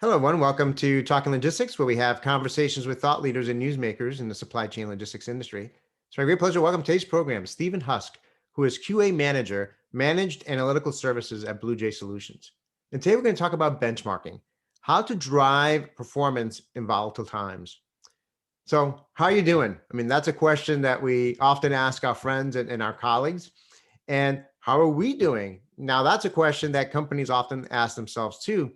Hello, everyone. Welcome to Talking Logistics, where we have conversations with thought leaders and newsmakers in the supply chain logistics industry. It's my great pleasure to welcome today's program, Stephen Husk, who is QA Manager, Managed Analytical Services at BluJay Solutions. And today we're going to talk about benchmarking, how to drive performance in volatile times. So, how are you doing? I mean, that's a question that we often ask our friends and our colleagues. And how are we doing? Now, that's a question that companies often ask themselves too.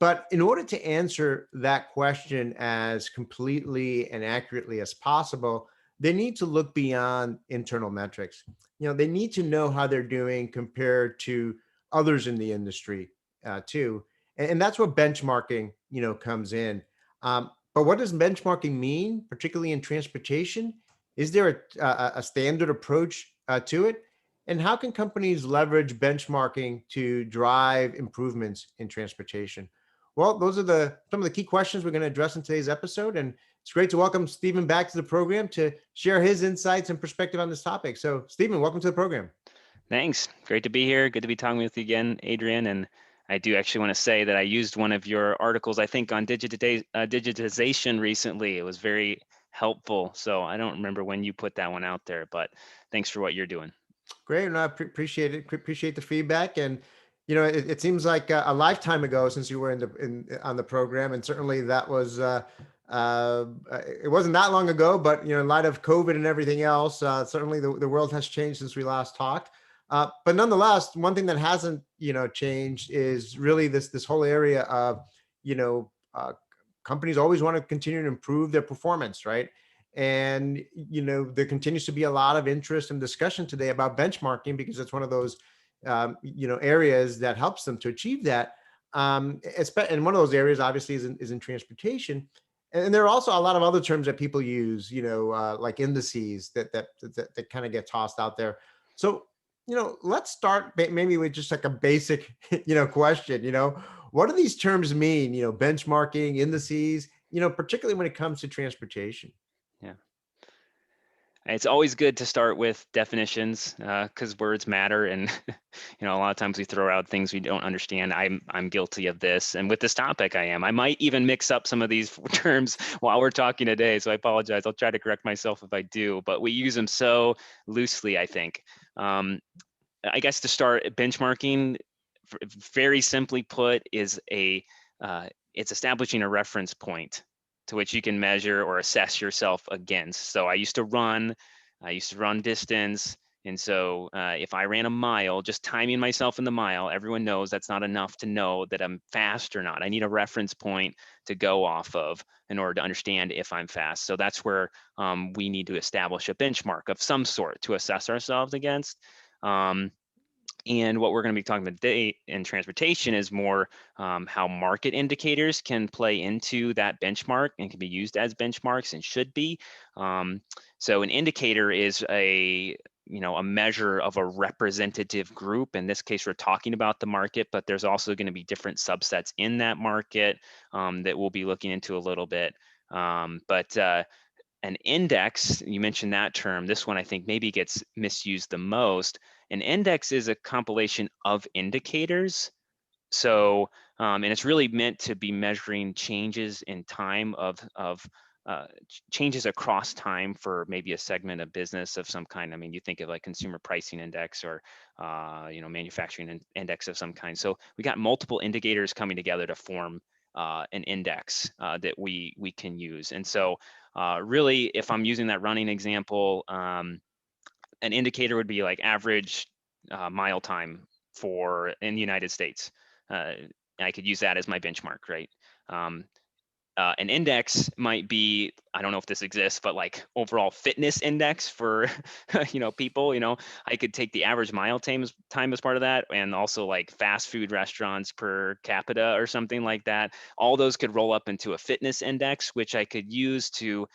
But in order to answer that question as completely and accurately as possible, they need to look beyond internal metrics. They need to know how they're doing compared to others in the industry too. And that's where benchmarking, comes in. But what does benchmarking mean, particularly in transportation? Is there a standard approach to it? And how can companies leverage benchmarking to drive improvements in transportation? Well, those are some of the key questions we're going to address in today's episode. And it's great to welcome Stephen back to the program to share his insights and perspective on this topic. So, Stephen, welcome to the program. Thanks. Great to be here. Good to be talking with you again, Adrian. And I do actually want to say that I used one of your articles, I think, on digitization recently. It was very helpful. So I don't remember when you put that one out there, but thanks for what you're doing. Great, and I appreciate it. Appreciate the feedback, and it seems like a lifetime ago since you were on the program, and certainly that was uh, it wasn't that long ago. But in light of COVID and everything else, certainly the world has changed since we last talked. But nonetheless, one thing that hasn't changed is really this whole area of you know uh, companies always want to continue to improve their performance, right? And there continues to be a lot of interest and discussion today about benchmarking because it's one of those areas that helps them to achieve that. And one of those areas obviously is in transportation. And there are also a lot of other terms that people use, like indices that kind of get tossed out there. So let's start maybe with just like a basic question. What do these terms mean? Benchmarking, indices, particularly when it comes to transportation. Yeah. It's always good to start with definitions because words matter, and a lot of times we throw out things we don't understand. I'm guilty of this, and with this topic, I am. I might even mix up some of these terms while we're talking today, so I apologize. I'll try to correct myself if I do, but we use them so loosely, I think. I guess to start, benchmarking, very simply put, is it's establishing a reference point to which you can measure or assess yourself against. So I used to run distance. And so if I ran a mile, just timing myself in the mile, everyone knows that's not enough to know that I'm fast or not. I need a reference point to go off of in order to understand if I'm fast. So that's where we need to establish a benchmark of some sort to assess ourselves against. And what we're going to be talking about today in transportation is more how market indicators can play into that benchmark and can be used as benchmarks and should be. So an indicator is a measure of a representative group. In this case, we're talking about the market, but there's also going to be different subsets in that market that we'll be looking into a little bit. But an index, you mentioned that term. This one I think maybe gets misused the most. An index is a compilation of indicators. So, and it's really meant to be measuring changes in time of changes across time for maybe a segment of business of some kind. I mean, you think of like consumer pricing index or manufacturing index of some kind. So we got multiple indicators coming together to form an index that we can use. And so really, if I'm using that running example, an indicator would be like average mile time in the United States. I could use that as my benchmark, right? An index might be, I don't know if this exists, but like overall fitness index for people. I could take the average mile time as part of that, and also like fast food restaurants per capita or something like that. All those could roll up into a fitness index, which I could use to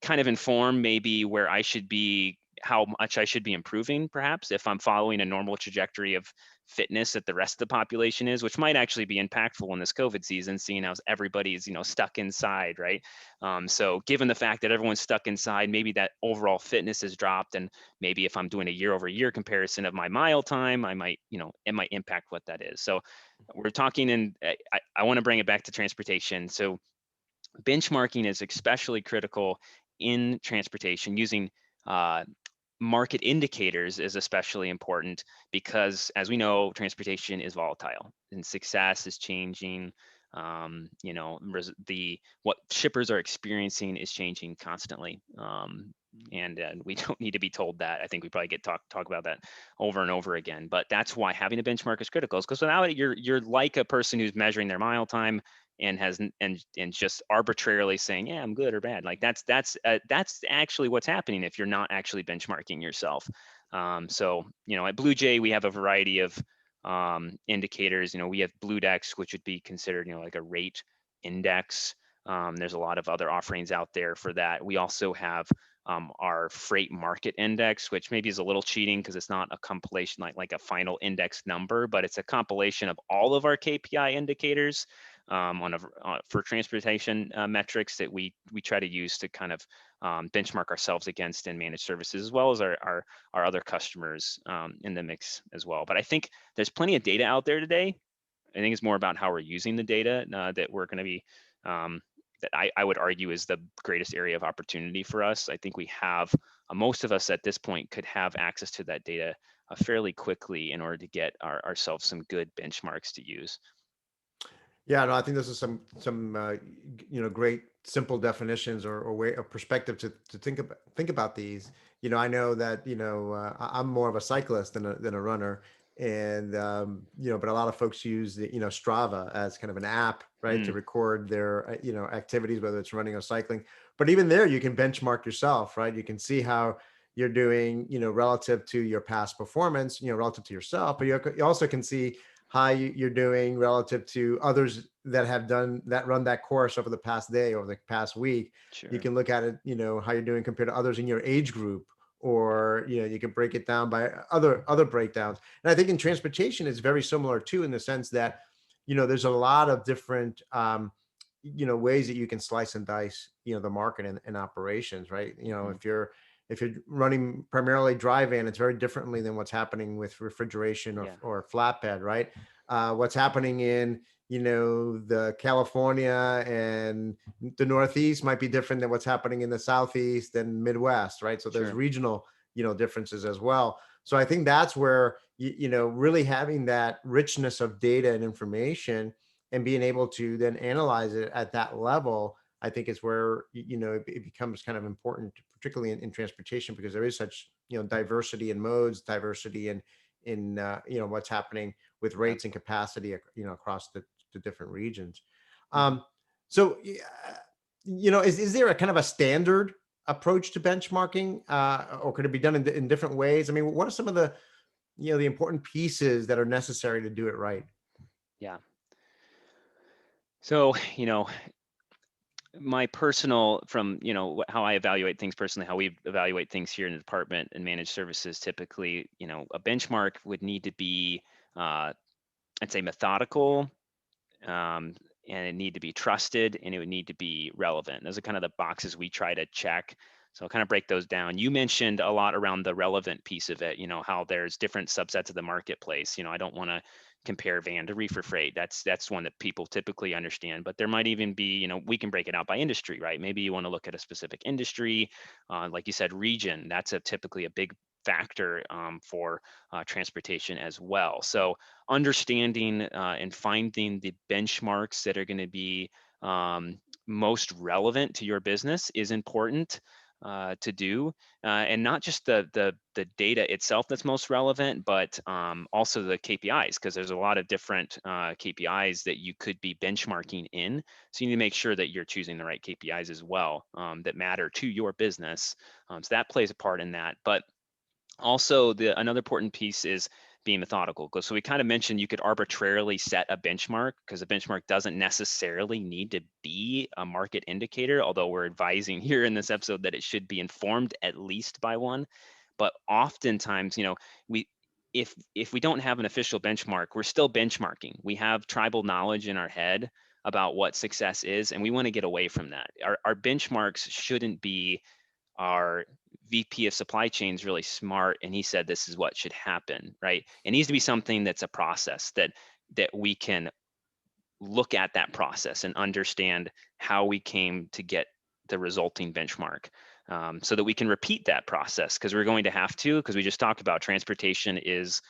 kind of inform maybe where I should be, how much I should be improving, perhaps if I'm following a normal trajectory of fitness that the rest of the population is, which might actually be impactful in this COVID season, seeing how everybody's stuck inside, right? So given the fact that everyone's stuck inside, maybe that overall fitness has dropped, and maybe if I'm doing a year-over-year comparison of my mile time, I might, it might impact what that is. So we're talking, and I want to bring it back to transportation. So benchmarking is especially critical in transportation. Using uh, market indicators is especially important because, as we know, transportation is volatile and success is changing. The what shippers are experiencing is changing constantly. And we don't need to be told that. I think we probably get talk about that over and over again. But that's why having a benchmark is critical. Because without it, you're like a person who's measuring their mile time and and just arbitrarily saying, yeah, I'm good or bad. Like that's actually what's happening if you're not actually benchmarking yourself. So at BluJay we have a variety of indicators. We have BlueDex, which would be considered like a rate index. There's a lot of other offerings out there for that. We also have our freight market index, which maybe is a little cheating because it's not a compilation like a final index number, but it's a compilation of all of our KPI indicators for transportation metrics that we try to use to kind of benchmark ourselves against in managed services, as well as our other customers in the mix as well. But I think there's plenty of data out there today. I think it's more about how we're using the data that we're going to be that I would argue is the greatest area of opportunity for us. I think we have most of us at this point could have access to that data fairly quickly in order to get ourselves some good benchmarks to use. Yeah, no, I think this is some great simple definitions or way of perspective to think about these. I know that I'm more of a cyclist than a runner, and but a lot of folks use the Strava as kind of an app, right, to Mm, record their activities, whether it's running or cycling. But even there, you can benchmark yourself, right? You can see how you're doing, relative to your past performance, relative to yourself, but you also can see how you're doing relative to others that have done that, run that course over the past day, over the past week. You sure. can look at it, how you're doing compared to others in your age group, Yeah. or you can break it down by other breakdowns. And I think in transportation it's very similar too, in the sense that there's a lot of different ways that you can slice and dice the market and operations, right? Mhm. If you're running primarily dry van, it's very differently than what's happening with refrigeration Yeah. or flatbed, right? What's happening in the California and the Northeast might be different than what's happening in the Southeast and Midwest, right? So there's Sure. regional differences as well. So I think that's where really having that richness of data and information and being able to then analyze it at that level, I think is where it becomes kind of important, particularly in transportation, because there is such diversity in modes, diversity in what's happening with Yeah. rates and capacity across the different regions. Mhm. Um, so is there a kind of a standard approach to benchmarking, or could it be done in different ways? I mean, what are some of the important pieces that are necessary to do it right? Yeah. So, my personal from how I evaluate things personally, how we evaluate things here in the department and managed services, typically, a benchmark would need to be, uh, I'd say, methodical, um, and it need to be trusted, and it would need to be relevant. Those are kind of the boxes we try to check. So I'll kind of break those down. You mentioned a lot around the relevant piece of it, how there's different subsets of the marketplace. I don't want to compare van to reefer freight. That's one that people typically understand, but there might even be, we can break it out by industry, right? Maybe you want to look at a specific industry, like you said, region. That's typically a big factor for transportation as well. So understanding and finding the benchmarks that are going to be most relevant to your business is important to do, and not just the data itself that's most relevant, but also the KPIs, because there's a lot of different KPIs that you could be benchmarking in. So you need to make sure that you're choosing the right KPIs as well, that matter to your business. So that plays a part in that, but also another important piece is being methodical. So we kind of mentioned you could arbitrarily set a benchmark, because a benchmark doesn't necessarily need to be a market indicator, although we're advising here in this episode that it should be informed at least by one. But oftentimes, we if we don't have an official benchmark, we're still benchmarking. We have tribal knowledge in our head about what success is, and we want to get away from that. Our benchmarks shouldn't be our VP of supply chain is really smart and he said this is what should happen, right? It needs to be something that's a process that we can look at that process and understand how we came to get the resulting benchmark, so that we can repeat that process, because we're going to have to, because we just talked about transportation is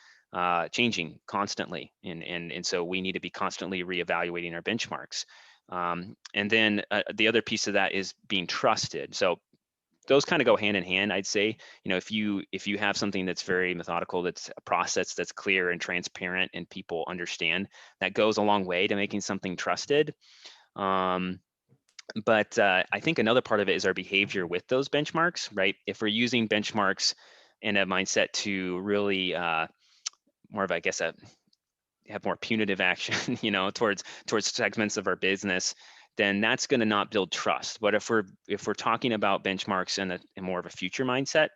changing constantly, and so we need to be constantly reevaluating our benchmarks. And then the other piece of that is being trusted. So those kind of go hand in hand, I'd say. If you have something that's very methodical, that's a process that's clear and transparent and people understand, that goes a long way to making something trusted. um, but I think another part of it is our behavior with those benchmarks, right? If we're using benchmarks in a mindset to really more of, I guess, have more punitive action, towards segments of our business, then that's going to not build trust. But if we're talking about benchmarks in more of a future mindset,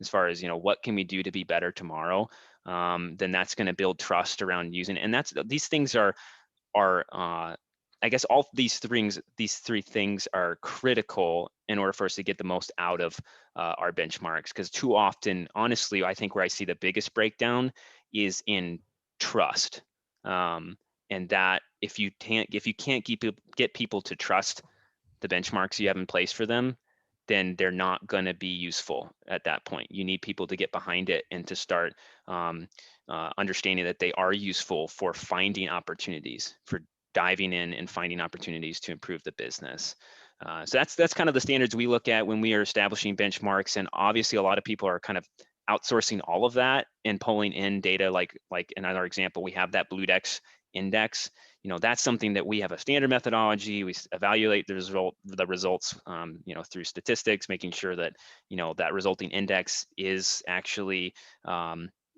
as far as what can we do to be better tomorrow, then that's going to build trust around using it. And these things are I guess all these three things are critical in order for us to get the most out of our benchmarks. Because too often, honestly, I think where I see the biggest breakdown is in trust. um, and that if you can't get people to trust the benchmarks you have in place for them, then they're not going to be useful at that point. You need people to get behind it and to start understanding that they are useful for finding opportunities, for diving in and finding opportunities to improve the business. So that's kind of the standards we look at when we are establishing benchmarks. And obviously, a lot of people are kind of outsourcing all of that and pulling in data, like in our example, we have that BluJay index. That's something that we have a standard methodology. We evaluate the results, through statistics, making sure that that resulting index is actually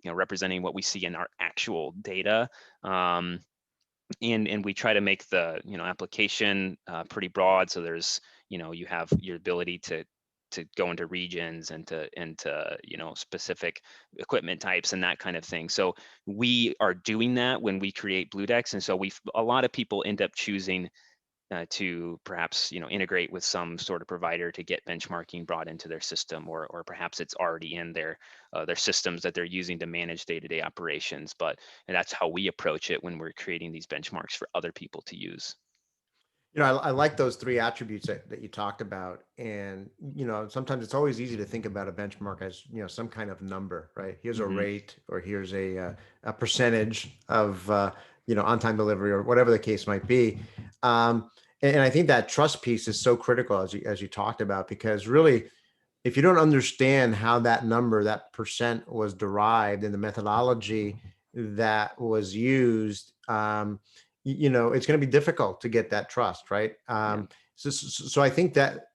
representing what we see in our actual data. And we try to make the application pretty broad, so there's you have your ability to go into regions and to specific equipment types and that kind of thing. So we are doing that when we create BluJay, and so a lot of people end up choosing to perhaps integrate with some sort of provider to get benchmarking brought into their system, or perhaps it's already in their systems that they're using to manage day-to-day operations. And that's how we approach it when we're creating these benchmarks for other people to use. I like those three attributes that you talked about. And, sometimes it's always easy to think about a benchmark as, some kind of number, right? Here's a Hmm. rate, or here's a percentage of, on-time delivery, or whatever the case might be. And I think that trust piece is so critical, as you talked about, because really, if you don't understand how that number, that percent, was derived and the methodology that was used, it's going to be difficult to get that trust, right? Yeah. So I think that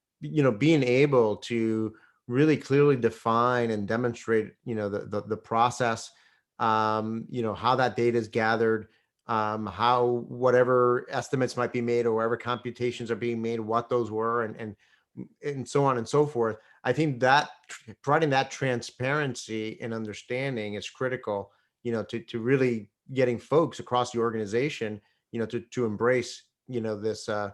being able to really clearly define and demonstrate the process, how that data is gathered, how whatever estimates might be made, or whatever computations are being made, what those were, and so on and so forth. I think that providing that transparency and understanding is critical, to really getting folks across the organization, to embrace, this, the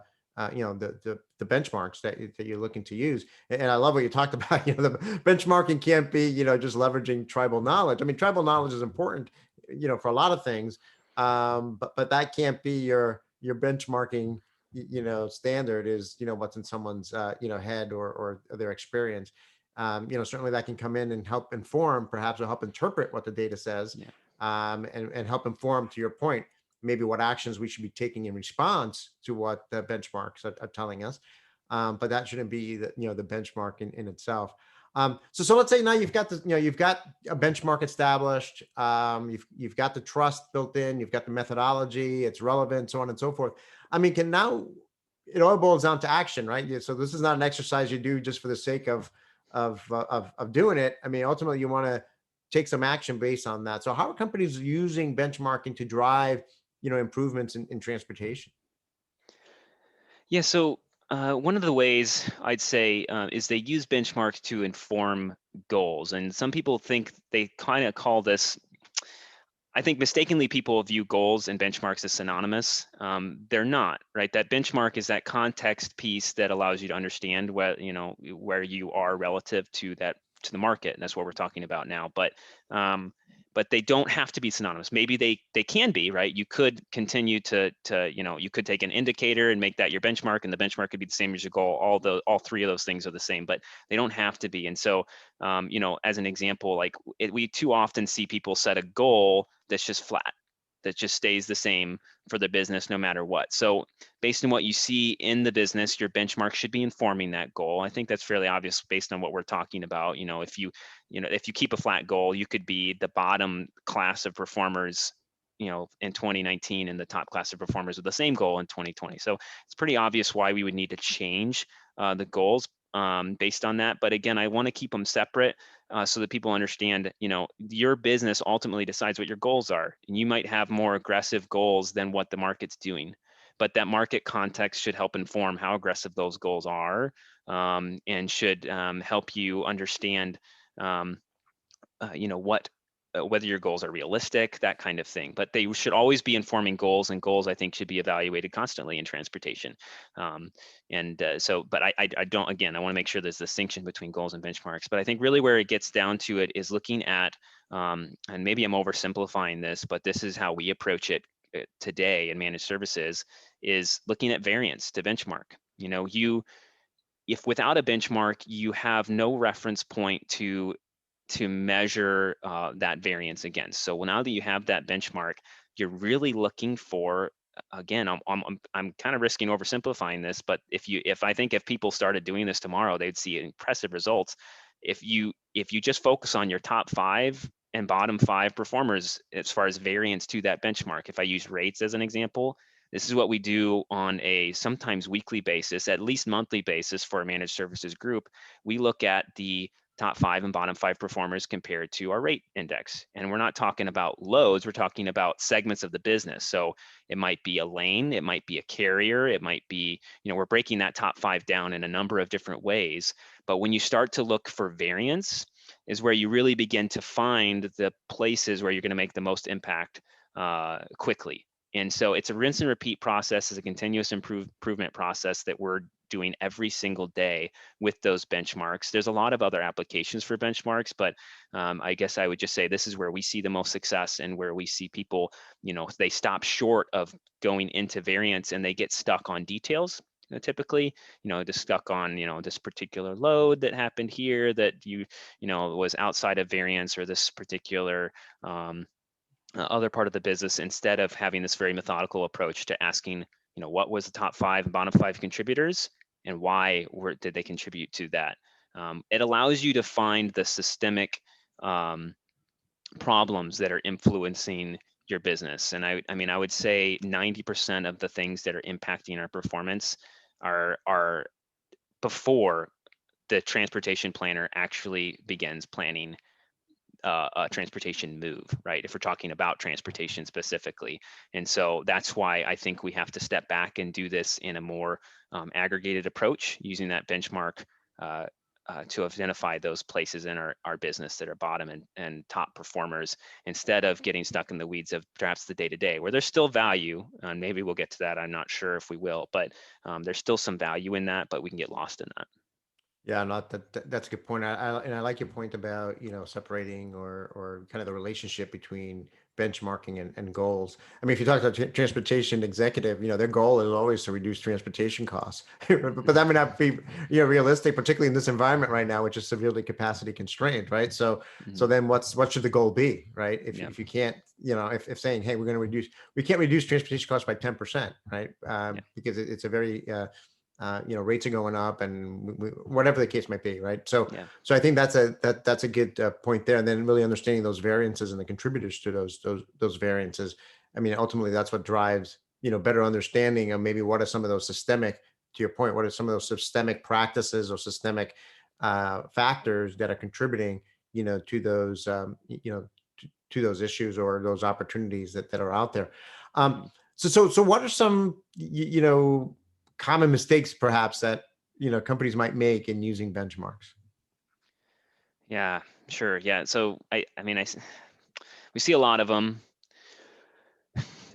benchmarks that you're looking to use. And I love what you talked about. The benchmarking can't be, just leveraging tribal knowledge. I mean, tribal knowledge is important, for a lot of things, but that can't be your benchmarking, standard is, what's in someone's, head, or their experience. Certainly that can come in and help inform, perhaps, or help interpret what the data says, Yeah. and help inform, to your point, maybe what actions we should be taking in response to what the benchmarks are telling us. But that shouldn't be the benchmark in itself. So let's say now you've got a benchmark established, you've got the trust built in, you've got the methodology, it's relevant, so on and so forth. I mean, can now it all boils down to action, right? So this is not an exercise you do just for the sake of doing it. I mean, ultimately, you want to take some action based on that. So how are companies using benchmarking to drive improvements in transportation? Yeah. So One of the ways I'd say is they use benchmarks to inform goals. And some people think they kind of call this, I think mistakenly people view goals and benchmarks as synonymous. They're not, right? That benchmark is that context piece that allows you to understand where you are relative to the market. And that's what we're talking about now. But they don't have to be synonymous. Maybe they can be, right? You could continue you could take an indicator and make that your benchmark, and the benchmark could be the same as your goal. All three of those things are the same, but they don't have to be. And so as an example, like we too often see people set a goal that's just flat, that just stays the same for the business no matter what. So based on what you see in the business, your benchmark should be informing that goal. I think that's fairly obvious based on what we're talking about. If you keep a flat goal, you could be the bottom class of performers in 2019 and the top class of performers with the same goal in 2020. So it's pretty obvious why we would need to change the goals based on that. But again, I want to keep them separate so that people understand, your business ultimately decides what your goals are. And you might have more aggressive goals than what the market's doing. But that market context should help inform how aggressive those goals are and should help you understand, what whether your goals are realistic, that kind of thing. But they should always be informing goals, and goals I think should be evaluated constantly in transportation. But I don't. Again, I want to make sure there's a distinction between goals and benchmarks. But I think really where it gets down to it is looking at, and maybe I'm oversimplifying this, but this is how we approach it today in managed services, is looking at variance to benchmark. If without a benchmark, you have no reference point to measure that variance against. So now that you have that benchmark, you're really looking for, again, I'm kind of risking oversimplifying this, but if I think if people started doing this tomorrow, they'd see impressive results. If you just focus on your top 5 and bottom 5 performers as far as variance to that benchmark, if I use rates as an example, this is what we do on a sometimes weekly basis, at least monthly basis for a managed services group. We look at the top 5 and bottom 5 performers compared to our rate index. And we're not talking about loads, we're talking about segments of the business. So it might be a lane, it might be a carrier, it might be, we're breaking that top 5 down in a number of different ways. But when you start to look for variance is where you really begin to find the places where you're going to make the most impact quickly. And so it's a rinse and repeat process, it's a continuous improvement process that we're doing every single day with those benchmarks. There's a lot of other applications for benchmarks, but I guess I would just say this is where we see the most success and where we see people, they stop short of going into variance and they get stuck on details. Typically, just stuck on, this particular load that happened here that was outside of variance, or this particular other part of the business, instead of having this very methodical approach to asking, what was the top 5 and bottom 5 contributors and why did they contribute to that? It allows you to find the systemic problems that are influencing your business. And I would say 90% of the things that are impacting our performance are before the transportation planner actually begins planning a transportation move, right? If we're talking about transportation specifically. And so that's why I think we have to step back and do this in a more aggregated approach, using that benchmark to identify those places in our business that are bottom and top performers, instead of getting stuck in the weeds of perhaps the day-to-day, where there's still value, and maybe we'll get to that, I'm not sure if we will, but there's still some value in that, but we can get lost in that. Yeah, not that's a good point. And I like your point about, separating or kind of the relationship between benchmarking and goals. I mean, if you talk to a transportation executive, their goal is always to reduce transportation costs. But that may not be, realistic, particularly in this environment right now, which is severely capacity constrained, right? So Mhm. then what should the goal be, right? If Yeah. if you can't, if saying, hey, we can't reduce transportation costs by 10%, right? Yeah. Because it's a very rates are going up, and whatever the case might be, right? So, Yeah. I think that's a good point there, and then really understanding those variances and the contributors to those variances. I mean, ultimately, that's what drives better understanding of maybe what are some of those systemic, to your point, what are some of those systemic practices or systemic factors that are contributing, to those to those issues or those opportunities that are out there. Mhm. So what are some common mistakes perhaps that, companies might make in using benchmarks? Yeah, sure. Yeah. So I mean, we see a lot of them.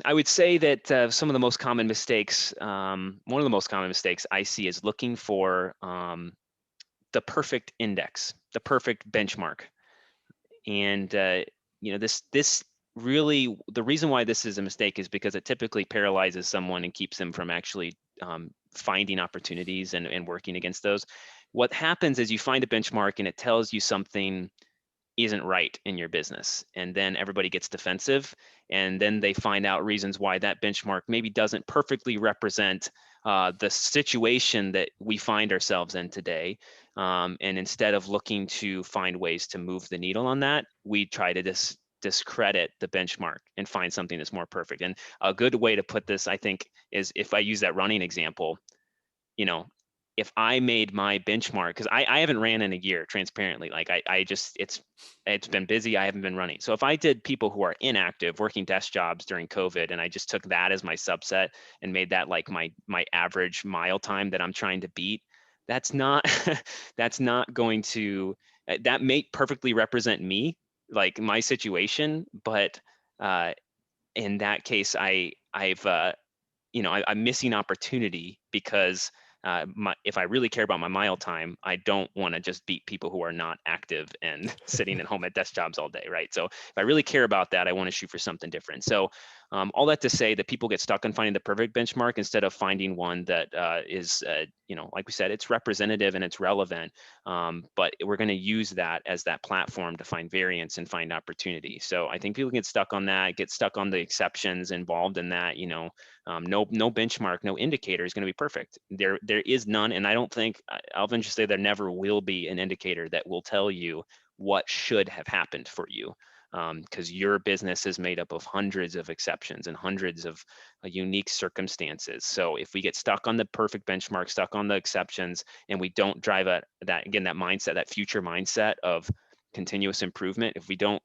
I would say that some of the most common mistakes, one of the most common mistakes I see is looking for the perfect index, the perfect benchmark. And this really, the reason why this is a mistake is because it typically paralyzes someone and keeps them from actually finding opportunities and working against those. What happens is you find a benchmark and it tells you something isn't right in your business, and then everybody gets defensive, and then they find out reasons why that benchmark maybe doesn't perfectly represent the situation that we find ourselves in today. And instead of looking to find ways to move the needle on that, we try to discredit the benchmark and find something that's more perfect. And a good way to put this, I think, is if I use that running example. you know, if I made my benchmark, because I haven't ran in a year, transparently, like I just, it's been busy. I haven't been running. So if I did people who are inactive, working desk jobs during COVID, and I just took that as my subset and made that like my average mile time that I'm trying to beat, that's not that's not going to, that may perfectly represent me, like my situation, but in that case, I'm missing opportunity because if I really care about my mile time, I don't want to just beat people who are not active and sitting at home at desk jobs all day, right? So if I really care about that, I want to shoot for something different. So all that to say that people get stuck on finding the perfect benchmark instead of finding one that is, like we said, it's representative and it's relevant. But we're going to use that as that platform to find variance and find opportunity. So I think people get stuck on that, get stuck on the exceptions involved in that. No benchmark, no indicator is going to be perfect. There is none, and I don't think, I'll venture to say there never will be an indicator that will tell you what should have happened for you, because your business is made up of hundreds of exceptions and hundreds of unique circumstances. So if we get stuck on the perfect benchmark, stuck on the exceptions, and we don't drive that mindset, that future mindset of continuous improvement, if we don't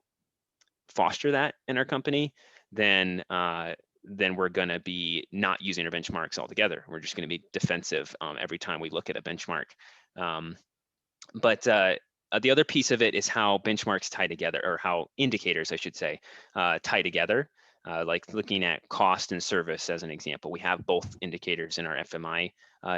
foster that in our company, then we're going to be not using our benchmarks altogether. We're just going to be defensive every time we look at a benchmark. But the other piece of it is how benchmarks tie together, or how indicators, I should say, tie together. Like looking at cost and service as an example, we have both indicators in our FMI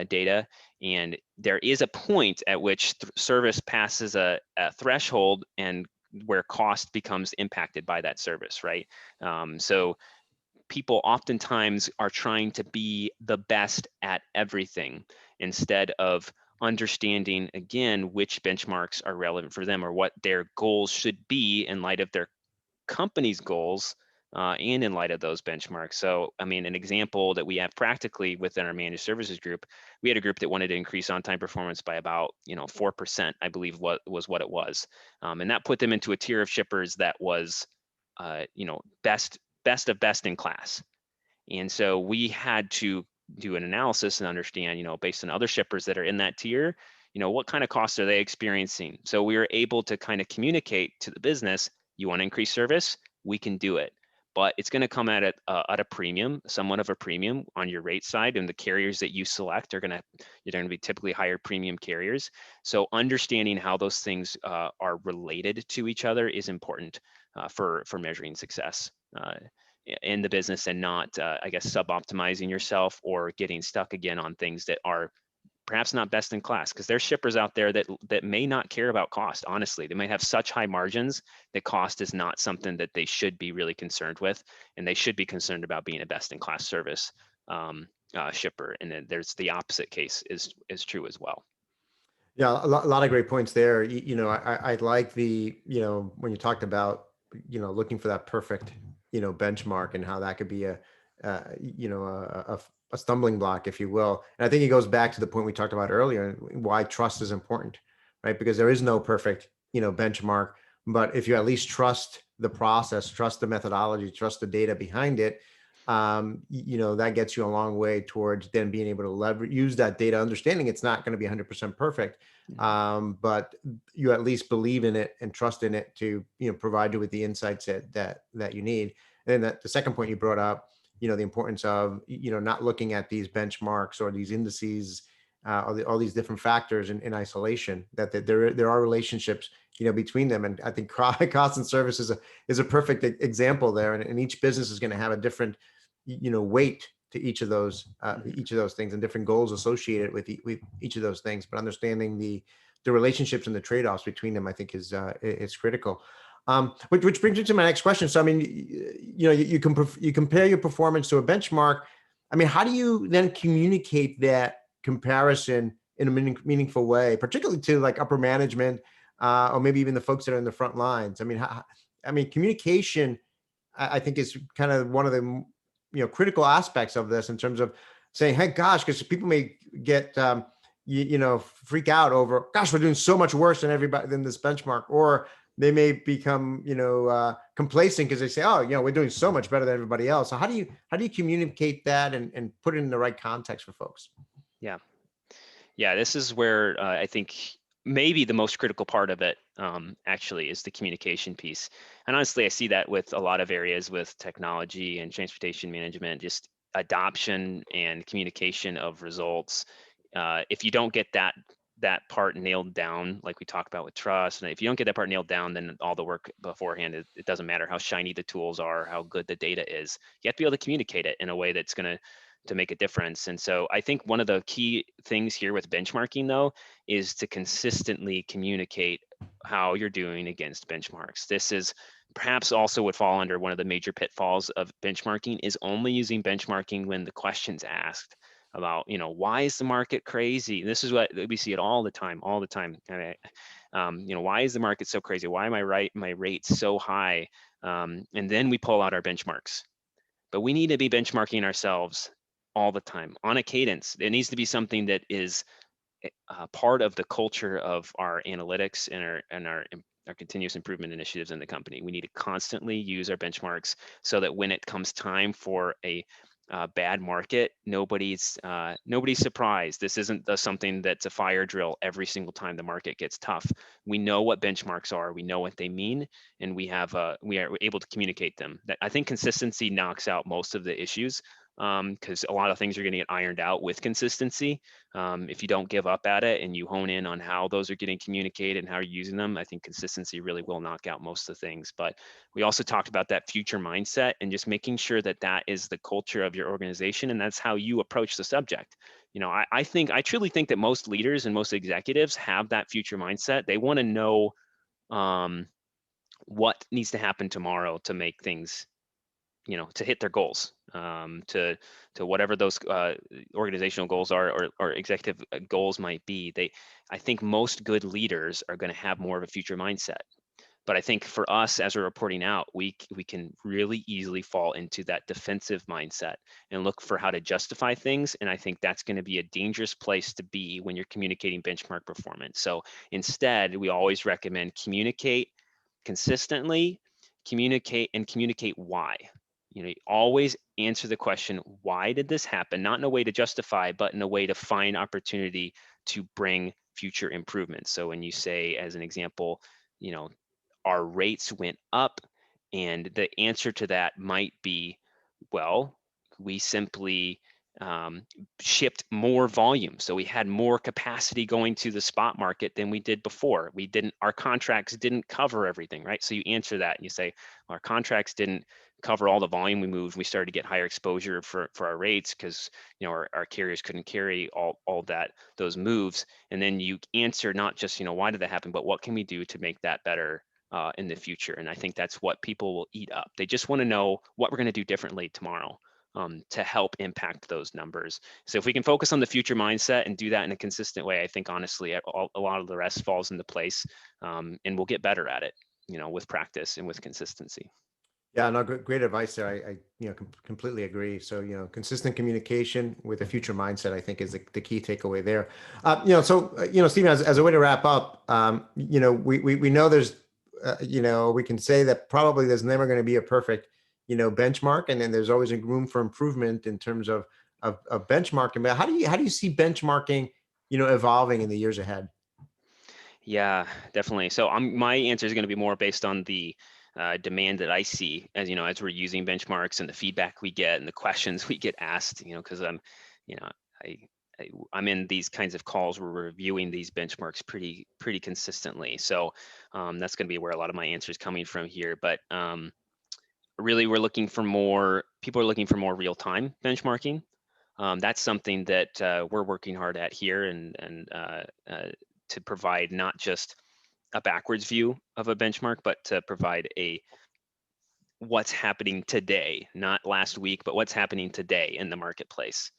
data, and there is a point at which service passes a threshold and where cost becomes impacted by that service, right? So people oftentimes are trying to be the best at everything instead of understanding, again, which benchmarks are relevant for them or what their goals should be in light of their company's goals, and in light of those benchmarks. So, I mean, an example that we have practically within our managed services group, we had a group that wanted to increase on-time performance by about 4%, I believe what it was, and that put them into a tier of shippers that was best of best in class. And so we had to do an analysis and understand, based on other shippers that are in that tier, what kind of costs are they experiencing? So we were able to kind of communicate to the business, you want to increase service, we can do it. But it's going to come at a premium, somewhat of a premium on your rate side, and the carriers that you select you're going to be typically higher premium carriers. So understanding how those things are related to each other is important for measuring success in the business, and not, I guess, sub-optimizing yourself or getting stuck again on things that are perhaps not best in class, because there's shippers out there that may not care about cost. Honestly, they might have such high margins that cost is not something that they should be really concerned with, and they should be concerned about being a best in class service shipper. And then there's the opposite case is true as well. Yeah, a lot of great points there. I like when you talked about, looking for that perfect, benchmark, and how that could be a stumbling block, if you will. And I think it goes back to the point we talked about earlier, why trust is important, right? Because there is no perfect, benchmark, but if you at least trust the process, trust the methodology, trust the data behind it, that gets you a long way towards then being able to use that data, understanding it's not going to be 100% perfect, but you at least believe in it and trust in it to provide you with the insights that you need. And then the second point you brought up, the importance of, not looking at these benchmarks or these indices, all these different factors in isolation, that there are relationships, between them. And I think cost and service is a perfect example there. And each business is going to have a different, weight to Mhm. each of those things, and different goals associated with each of those things. But understanding the relationships and the trade-offs between them, I think is critical. Which brings me to my next question. So, I mean, you compare your performance to a benchmark. I mean, how do you then communicate that comparison in a meaningful way, particularly to like upper management, or maybe even the folks that are in the front lines? I mean, communication, I think, is kind of one of the critical aspects of this, in terms of saying, "Hey, gosh," because people may get freak out over, "Gosh, we're doing so much worse than everybody than this benchmark," or they may become complacent because they say, "Oh, we're doing so much better than everybody else." So how do you communicate that and put it in the right context for folks? Yeah. Yeah, this is where I think maybe the most critical part of it actually is the communication piece. And honestly, I see that with a lot of areas with technology and transportation management, just adoption and communication of results. If you don't get that part nailed down, like we talked about with trust, and if you don't get that part nailed down, then all the work beforehand, it doesn't matter how shiny the tools are, how good the data is. You have to be able to communicate it in a way that's going to make a difference. And so I think one of the key things here with benchmarking, though, is to consistently communicate how you're doing against benchmarks. This is perhaps also would fall under one of the major pitfalls of benchmarking, is only using benchmarking when the question's asked about, why is the market crazy? This is what we see it all the time, all the time. Why is the market so crazy? Why am I right? My rate's so high? And then we pull out our benchmarks, but we need to be benchmarking ourselves all the time on a cadence. It needs to be something that is part of the culture of our analytics and our continuous improvement initiatives in the company. We need to constantly use our benchmarks so that when it comes time for a bad market, nobody's surprised. This isn't something that's a fire drill every single time the market gets tough. We know what benchmarks are, we know what they mean, and we are able to communicate them. That, I think, consistency knocks out most of the issues, because a lot of things are going to get ironed out with consistency. If you don't give up at it and you hone in on how those are getting communicated and how you're using them, I think consistency really will knock out most of the things. But we also talked about that future mindset and just making sure that that is the culture of your organization and that's how you approach the subject. I truly think that most leaders and most executives have that future mindset. They want to know um, what needs to happen tomorrow to make things, to hit their goals, to whatever those organizational goals are, or executive goals might be. I think most good leaders are going to have more of a future mindset. But I think for us, as we're reporting out, we can really easily fall into that defensive mindset and look for how to justify things. And I think that's going to be a dangerous place to be when you're communicating benchmark performance. So instead, we always recommend communicate consistently, communicate why. Always answer the question, why did this happen? Not in a way to justify, but in a way to find opportunity to bring future improvements. So when you say, as an example, you know, our rates went up, and the answer to that might be, well, we simply shipped more volume. So we had more capacity going to the spot market than we did before. Our contracts didn't cover everything, right? So you answer that and you say, our contracts didn't cover all the volume we moved. We started to get higher exposure for our rates because, our carriers couldn't carry all those moves. And then you answer not just, why did that happen, but what can we do to make that better in the future? And I think that's what people will eat up. They just want to know what we're going to do differently tomorrow to help impact those numbers. So if we can focus on the future mindset and do that in a consistent way, I think honestly, a lot of the rest falls into place, and we'll get better at it, with practice and with consistency. Yeah, no, great advice there. I completely agree. So, consistent communication with a future mindset, I think, is the key takeaway there. Stephen, as a way to wrap up, we know there's, we can say that probably there's never going to be a perfect, benchmark, and then there's always a room for improvement in terms of benchmarking. But how do you see benchmarking, evolving in the years ahead? Yeah, definitely. So my answer is going to be more based on the demand that I see as as we're using benchmarks and the feedback we get and the questions we get asked. Because you know, I, I'm in these kinds of calls where we're reviewing these benchmarks pretty consistently. So that's going to be where a lot of my answers coming from here. But really, people are looking for more real-time benchmarking. That's something that we're working hard at here, and to provide not just a backwards view of a benchmark, but to provide a what's happening today, not last week, but what's happening today in the marketplace,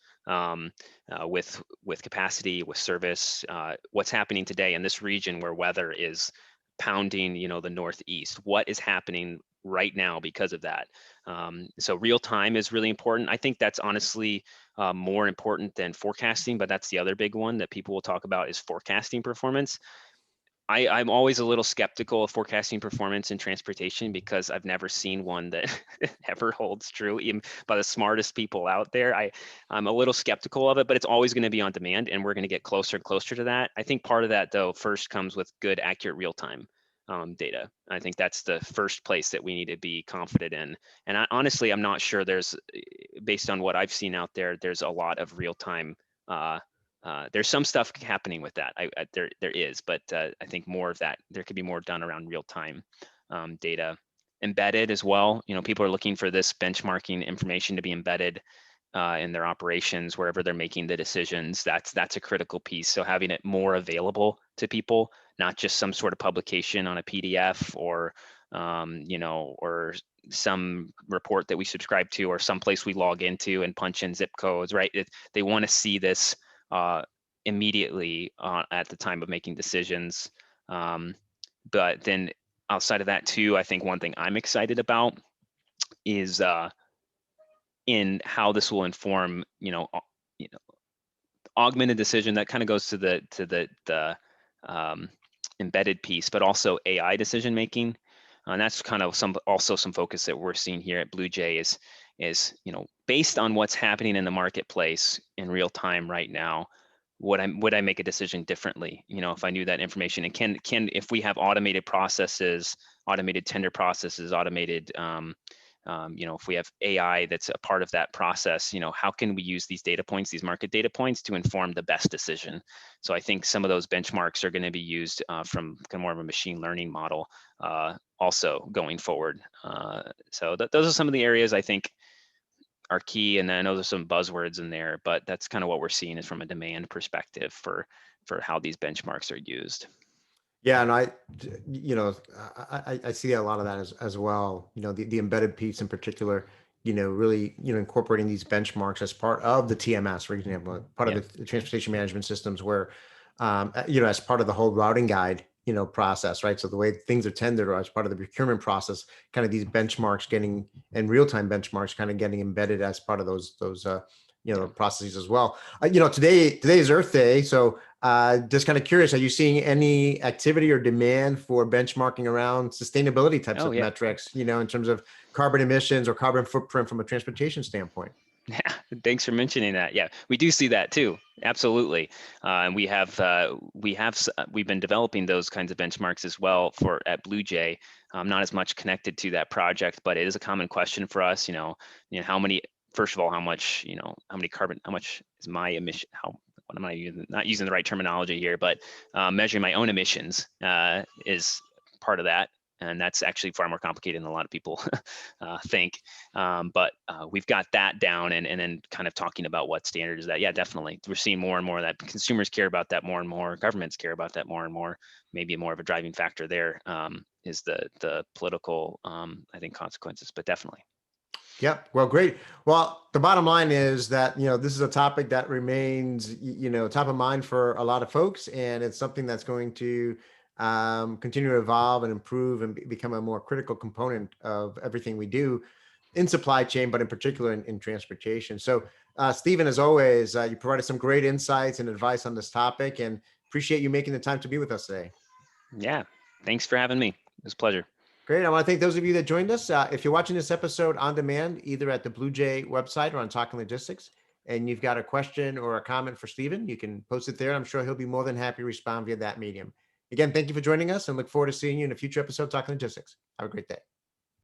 with capacity, with service, what's happening today in this region where weather is pounding, the Northeast. What is happening right now because of that? So real time is really important. I think that's honestly more important than forecasting, but that's the other big one that people will talk about is forecasting performance. I'm always a little skeptical of forecasting performance in transportation because I've never seen one that ever holds true, even by the smartest people out there. I'm a little skeptical of it, but it's always going to be on demand, and we're going to get closer and closer to that. I think part of that, though, first comes with good, accurate, real-time data. I think that's the first place that we need to be confident in. And honestly, I'm not sure based on what I've seen out there, there's a lot of real-time. There's some stuff happening with that. There is, but I think more of that. There could be more done around real-time data, embedded as well. People are looking for this benchmarking information to be embedded in their operations wherever they're making the decisions. That's a critical piece. So having it more available to people, not just some sort of publication on a PDF or or some report that we subscribe to or someplace we log into and punch in zip codes, right? They want to see this immediately at the time of making decisions. But then outside of that too, I think one thing I'm excited about is in how this will inform, augmented decision. That kind of goes to the embedded piece, but also AI decision making. And that's kind of some focus that we're seeing here at BluJay is based on what's happening in the marketplace in real time right now. Would I make a decision differently? If I knew that information, and can if we have automated processes, automated tender processes, automated if we have AI that's a part of that process, how can we use these data points, these market data points, to inform the best decision? So I think some of those benchmarks are going to be used from kind of more of a machine learning model also going forward. So those are some of the areas I think are key. And then I know there's some buzzwords in there, but that's kind of what we're seeing is from a demand perspective for how these benchmarks are used. Yeah, and I see a lot of that as well. The embedded piece in particular. Really, incorporating these benchmarks as part of the TMS, for example, part Yeah. of the transportation management systems, where, as part of the whole routing guide, process, right? So the way things are tendered, or as part of the procurement process, kind of these benchmarks and real-time benchmarks kind of getting embedded as part of those Yeah. processes as well. Today is Earth Day, so just kind of curious, are you seeing any activity or demand for benchmarking around sustainability types Oh, of yeah. metrics, in terms of carbon emissions or carbon footprint from a transportation standpoint? Yeah, thanks for mentioning that. Yeah, we do see that too. Absolutely, and we've been developing those kinds of benchmarks as well at BluJay. Not as much connected to that project, but it is a common question for us. How many? First of all, how much? How many carbon? How much is my emission? What am I using? Not using the right terminology here, but measuring my own emissions is part of that. And that's actually far more complicated than a lot of people think. But we've got that down, and then kind of talking about what standard is that. Yeah, definitely. We're seeing more and more that consumers care about that more and more. Governments care about that more and more. Maybe more of a driving factor there is the political, I think, consequences, but definitely. Yep. Well, great. Well, the bottom line is that, this is a topic that remains, top of mind for a lot of folks, and it's something that's going to continue to evolve and improve and become a more critical component of everything we do in supply chain, but in particular in transportation. So, Stephen, as always, you provided some great insights and advice on this topic, and appreciate you making the time to be with us today. Yeah. Thanks for having me. It was a pleasure. Great. I want to thank those of you that joined us. If you're watching this episode on demand, either at the BluJay website or on Talking Logistics, and you've got a question or a comment for Stephen, you can post it there. I'm sure he'll be more than happy to respond via that medium. Again, thank you for joining us, and look forward to seeing you in a future episode of Talking Logistics. Have a great day.